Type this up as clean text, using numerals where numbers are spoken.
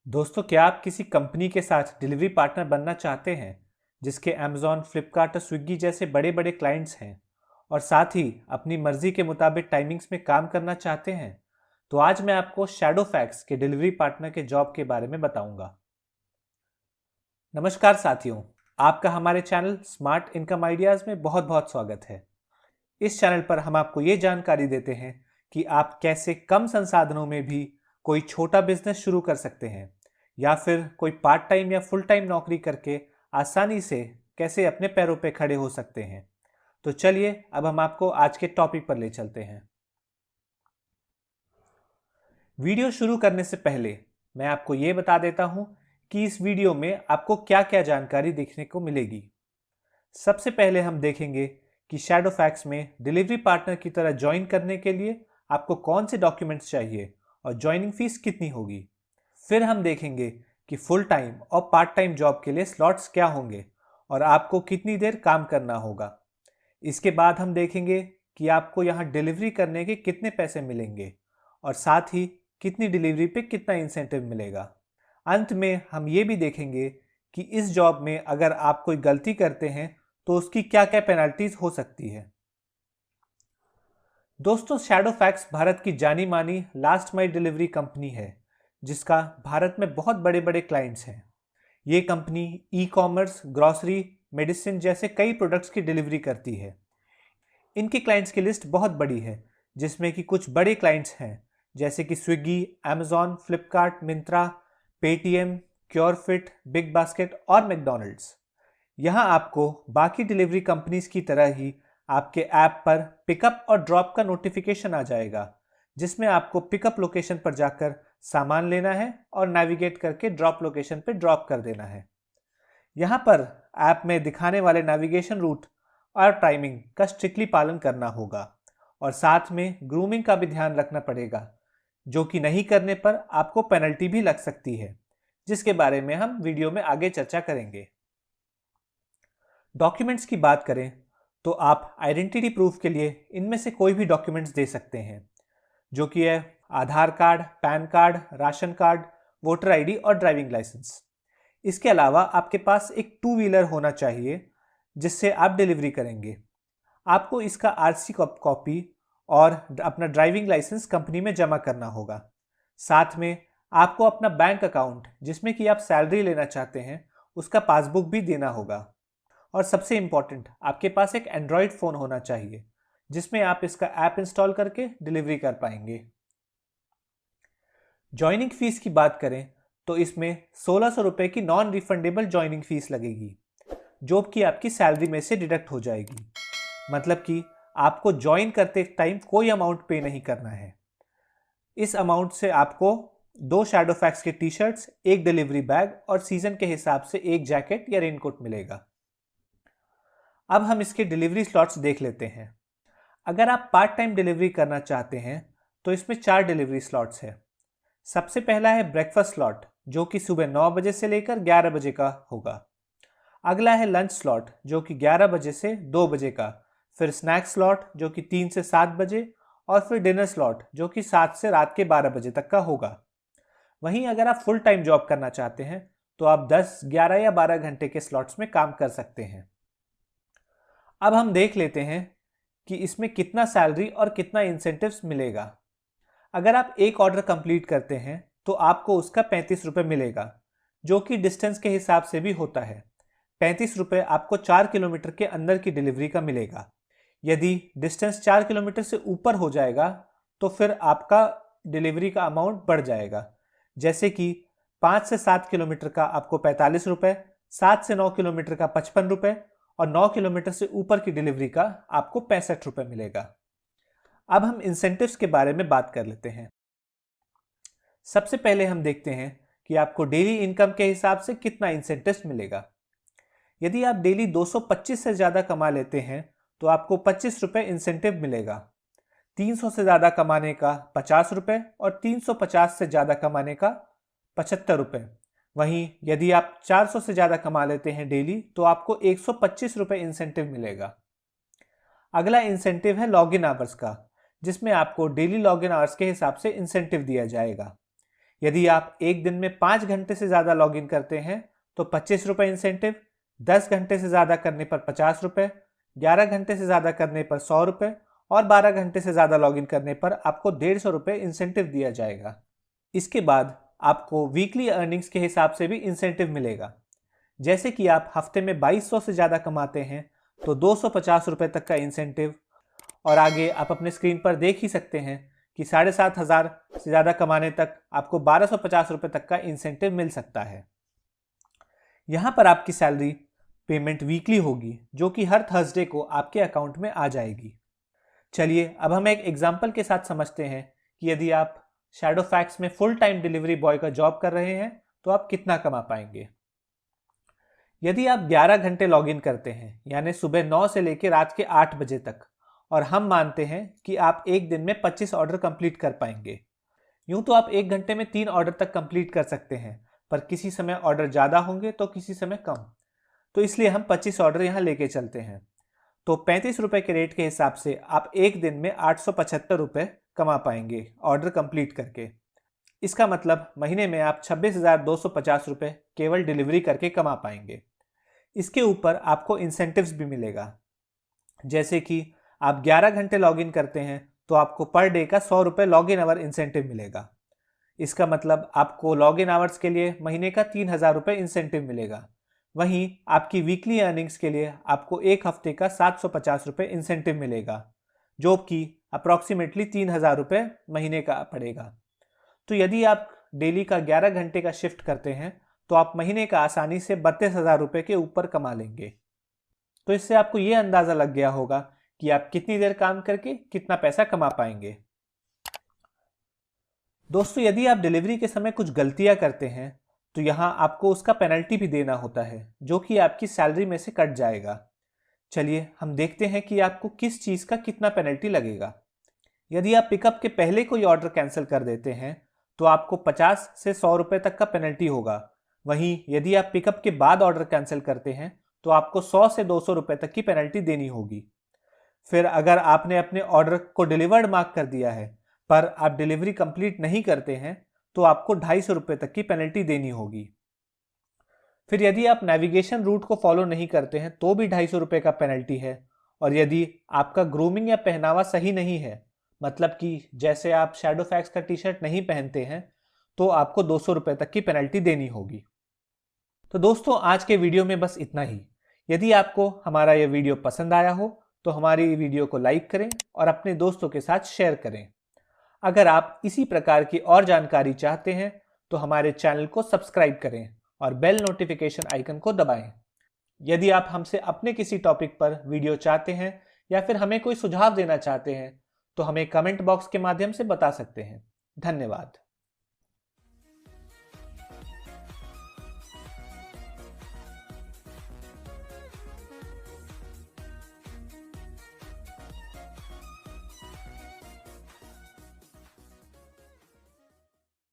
दोस्तों, क्या आप किसी कंपनी के साथ डिलीवरी पार्टनर बनना चाहते हैं जिसके अमेज़ॉन, फ्लिपकार्ट और स्विगी जैसे बड़े बड़े क्लाइंट्स हैं और साथ ही अपनी मर्जी के मुताबिक टाइमिंग्स में काम करना चाहते हैं? तो आज मैं आपको शैडोफैक्स के डिलीवरी पार्टनर के जॉब के बारे में बताऊंगा। नमस्कार साथियों, आपका हमारे चैनल स्मार्ट इनकम आइडियाज़ में बहुत बहुत स्वागत है। इस चैनल पर हम आपको ये जानकारी देते हैं कि आप कैसे कम संसाधनों में भी कोई छोटा बिजनेस शुरू कर सकते हैं या फिर कोई पार्ट टाइम या फुल टाइम नौकरी करके आसानी से कैसे अपने पैरों पे खड़े हो सकते हैं। तो चलिए अब हम आपको आज के टॉपिक पर ले चलते हैं। वीडियो शुरू करने से पहले मैं आपको ये बता देता हूँ कि इस वीडियो में आपको क्या क्या जानकारी देखने को मिलेगी। सबसे पहले हम देखेंगे कि शैडोफैक्स में डिलीवरी पार्टनर की तरह ज्वाइन करने के लिए आपको कौन से डॉक्यूमेंट्स चाहिए और ज्वाइनिंग फीस कितनी होगी। फिर हम देखेंगे कि फुल टाइम और पार्ट टाइम जॉब के लिए स्लॉट्स क्या होंगे और आपको कितनी देर काम करना होगा। इसके बाद हम देखेंगे कि आपको यहाँ डिलीवरी करने के कितने पैसे मिलेंगे और साथ ही कितनी डिलीवरी पे कितना इंसेंटिव मिलेगा। अंत में हम ये भी देखेंगे कि इस जॉब में अगर आप कोई गलती करते हैं तो उसकी क्या क्या पेनल्टीज हो सकती है। दोस्तों, शैडोफैक्स भारत की जानी मानी लास्ट माइल डिलीवरी कंपनी है जिसका भारत में बहुत बड़े बड़े क्लाइंट्स हैं। ये company e commerce, grocery, medicine जैसे कई प्रोडक्ट्स की डिलीवरी करती है। इनकी क्लाइंट्स की लिस्ट बहुत बड़ी है जिसमें कि कुछ बड़े क्लाइंट्स हैं जैसे कि Swiggy, Amazon, Flipkart, Myntra, Paytm, Curefit, Big Basket और मैकडॉनल्ड्स। यहाँ आपको बाकी डिलीवरी कंपनीज की तरह ही आपके ऐप पर पिकअप और ड्रॉप का नोटिफिकेशन आ जाएगा जिसमें आपको पिकअप लोकेशन पर जाकर सामान लेना है और नेविगेट करके ड्रॉप लोकेशन पर ड्रॉप कर देना है। यहाँ पर ऐप में दिखाने वाले नेविगेशन रूट और टाइमिंग का स्ट्रिक्टली पालन करना होगा और साथ में ग्रूमिंग का भी ध्यान रखना पड़ेगा, जो कि नहीं करने पर आपको पेनल्टी भी लग सकती है, जिसके बारे में हम वीडियो में आगे चर्चा करेंगे। डॉक्यूमेंट्स की बात करें तो आप आइडेंटिटी प्रूफ के लिए इनमें से कोई भी डॉक्यूमेंट्स दे सकते हैं, जो कि है Aadhaar card, PAN card, ration card, voter ID और ड्राइविंग लाइसेंस। इसके अलावा आपके पास एक टू व्हीलर होना चाहिए जिससे आप डिलीवरी करेंगे। आपको इसका आरसी कॉपी और अपना ड्राइविंग लाइसेंस कंपनी में जमा करना होगा। साथ में आपको अपना बैंक अकाउंट जिसमें कि आप सैलरी लेना चाहते हैं उसका पासबुक भी देना होगा। और सबसे इम्पॉर्टेंट, आपके पास एक एंड्रॉयड फ़ोन होना चाहिए जिसमें आप इसका ऐप इंस्टॉल करके डिलीवरी कर पाएंगे। ज्वाइनिंग फीस की बात करें तो इसमें 1600 रुपये की नॉन रिफंडेबल ज्वाइनिंग फीस लगेगी, जो कि आपकी सैलरी में से डिडक्ट हो जाएगी। मतलब कि आपको ज्वाइन करते टाइम कोई अमाउंट पे नहीं करना है। इस अमाउंट से आपको 2 शैडोफैक्स के टी शर्ट्स, एक डिलीवरी बैग और सीजन के हिसाब से एक जैकेट या रेनकोट मिलेगा। अब हम इसके डिलीवरी स्लॉट्स देख लेते हैं। अगर आप पार्ट टाइम डिलीवरी करना चाहते हैं तो इसमें 4 डिलीवरी स्लॉट्स हैं। सबसे पहला है ब्रेकफास्ट स्लॉट, जो कि सुबह 9 बजे से लेकर 11 बजे का होगा। अगला है लंच स्लॉट, जो कि 11 बजे से 2 बजे का। फिर स्नैक्स स्लॉट, जो कि 3 से 7 बजे। और फिर डिनर स्लॉट, जो कि 7 से रात के 12 बजे तक का होगा। वहीं अगर आप फुल टाइम जॉब करना चाहते हैं तो आप 10, 11 या 12 घंटे के स्लॉट्स में काम कर सकते हैं। अब हम देख लेते हैं कि इसमें कितना सैलरी और कितना इंसेंटिव्स मिलेगा। अगर आप एक ऑर्डर कंप्लीट करते हैं तो आपको उसका 35 रुपये मिलेगा, जो कि डिस्टेंस के हिसाब से भी होता है। 35 रुपये आपको 4 किलोमीटर के अंदर की डिलीवरी का मिलेगा। यदि डिस्टेंस 4 किलोमीटर से ऊपर हो जाएगा तो फिर आपका डिलीवरी का अमाउंट बढ़ जाएगा। जैसे कि 5 से 7 किलोमीटर का आपको 45 रुपये, 7 से 9 किलोमीटर का 55 रुपये और 9 किलोमीटर से ऊपर की डिलीवरी का आपको 65 रुपये मिलेगा। अब हम इंसेंटिव्स के बारे में बात कर लेते हैं। सबसे पहले हम देखते हैं कि आपको डेली इनकम के हिसाब से कितना इंसेंटिव्स मिलेगा। यदि आप डेली 225 से ज़्यादा कमा लेते हैं तो आपको 25 रुपये इंसेंटिव मिलेगा। 300 से ज़्यादा कमाने का 50 रुपये और 350 से ज़्यादा कमाने का 75 रुपये। वहीं यदि आप 400 से ज़्यादा कमा लेते हैं डेली तो आपको 125 रुपये इंसेंटिव मिलेगा। अगला इंसेंटिव है लॉगिन आवर्स का, जिसमें आपको डेली लॉगिन आवर्स के हिसाब से इंसेंटिव दिया जाएगा। यदि आप एक दिन में 5 घंटे से ज़्यादा लॉगिन करते हैं तो 25 रुपये इंसेंटिव, 10 घंटे से ज़्यादा करने पर 50 रुपये, 11 घंटे से ज़्यादा करने पर 100 रुपये और 12 घंटे से ज़्यादा लॉगिन करने पर आपको 150 रुपये इंसेंटिव दिया जाएगा। इसके बाद आपको वीकली अर्निंग्स के हिसाब से भी इंसेंटिव मिलेगा। जैसे कि आप हफ्ते में 2200 से ज़्यादा कमाते हैं तो 250 रुपये तक का इंसेंटिव, और आगे आप अपने स्क्रीन पर देख ही सकते हैं कि 7,500 से ज़्यादा कमाने तक आपको 1250 रुपये तक का इंसेंटिव मिल सकता है। यहाँ पर आपकी सैलरी पेमेंट वीकली होगी, जो कि हर थर्सडे को आपके अकाउंट में आ जाएगी। चलिए अब हम एक एग्जाम्पल के साथ समझते हैं कि यदि आप शैडोफैक्स में फुल टाइम डिलीवरी बॉय का जॉब कर रहे हैं तो आप कितना कमा पाएंगे। यदि आप 11 घंटे लॉगिन करते हैं, यानी सुबह 9 से लेकर रात के 8 बजे तक, और हम मानते हैं कि आप एक दिन में 25 ऑर्डर कंप्लीट कर पाएंगे। यूं तो आप एक घंटे में 3 ऑर्डर तक कंप्लीट कर सकते हैं, पर किसी समय ऑर्डर ज़्यादा होंगे तो किसी समय कम, तो इसलिए हम 25 ऑर्डर यहाँ लेके चलते हैं। तो 35 रुपये के रेट के हिसाब से आप एक दिन में 875 रुपये कमा पाएंगे ऑर्डर कंप्लीट करके। इसका मतलब महीने में आप 26,250 रुपये केवल डिलीवरी करके कमा पाएंगे। इसके ऊपर आपको इंसेंटिव्स भी मिलेगा। जैसे कि आप 11 घंटे लॉगिन करते हैं तो आपको पर डे का 100 रुपये लॉगिन आवर इंसेंटिव मिलेगा। इसका मतलब आपको लॉगिन आवर्स के लिए महीने का 3,000 रुपये इंसेंटिव मिलेगा। वहीं आपकी वीकली अर्निंग्स के लिए आपको एक हफ्ते का 750 रुपये इंसेंटिव मिलेगा, जो कि अप्रॉक्सीमेटली 3,000 रुपये महीने का पड़ेगा। तो यदि आप डेली का 11 घंटे का शिफ्ट करते हैं तो आप महीने का आसानी से 32,000 रुपये के ऊपर कमा लेंगे। तो इससे आपको ये अंदाज़ा लग गया होगा कि आप कितनी देर काम करके कितना पैसा कमा पाएंगे। दोस्तों, यदि आप डिलीवरी के समय कुछ गलतियां करते हैं तो यहाँ आपको उसका पेनल्टी भी देना होता है, जो कि आपकी सैलरी में से कट जाएगा। चलिए हम देखते हैं कि आपको किस चीज़ का कितना पेनल्टी लगेगा। यदि आप पिकअप के पहले कोई ऑर्डर कैंसिल कर देते हैं तो आपको 50 से 100 रुपये तक का पेनल्टी होगा। वहीं यदि आप पिकअप के बाद ऑर्डर कैंसिल करते हैं तो आपको 100 से 200 रुपये तक की पेनल्टी देनी होगी। फिर अगर आपने अपने ऑर्डर को डिलीवर्ड मार्क कर दिया है पर आप डिलीवरी कंप्लीट नहीं करते हैं तो आपको 250 रुपये तक की पेनल्टी देनी होगी। फिर यदि आप नेविगेशन रूट को फॉलो नहीं करते हैं तो भी 250 रुपये का पेनल्टी है। और यदि आपका ग्रूमिंग या पहनावा सही नहीं है, मतलब कि जैसे आप शैडोफैक्स का टी शर्ट नहीं पहनते हैं, तो आपको 200 रुपये तक की पेनल्टी देनी होगी। तो दोस्तों, आज के वीडियो में बस इतना ही। यदि आपको हमारा यह वीडियो पसंद आया हो तो हमारी वीडियो को लाइक करें और अपने दोस्तों के साथ शेयर करें। अगर आप इसी प्रकार की और जानकारी चाहते हैं तो हमारे चैनल को सब्सक्राइब करें और बेल नोटिफिकेशन आइकन को दबाएं। यदि आप हमसे अपने किसी टॉपिक पर वीडियो चाहते हैं या फिर हमें कोई सुझाव देना चाहते हैं तो हमें कमेंट बॉक्स के माध्यम से बता सकते हैं। धन्यवाद।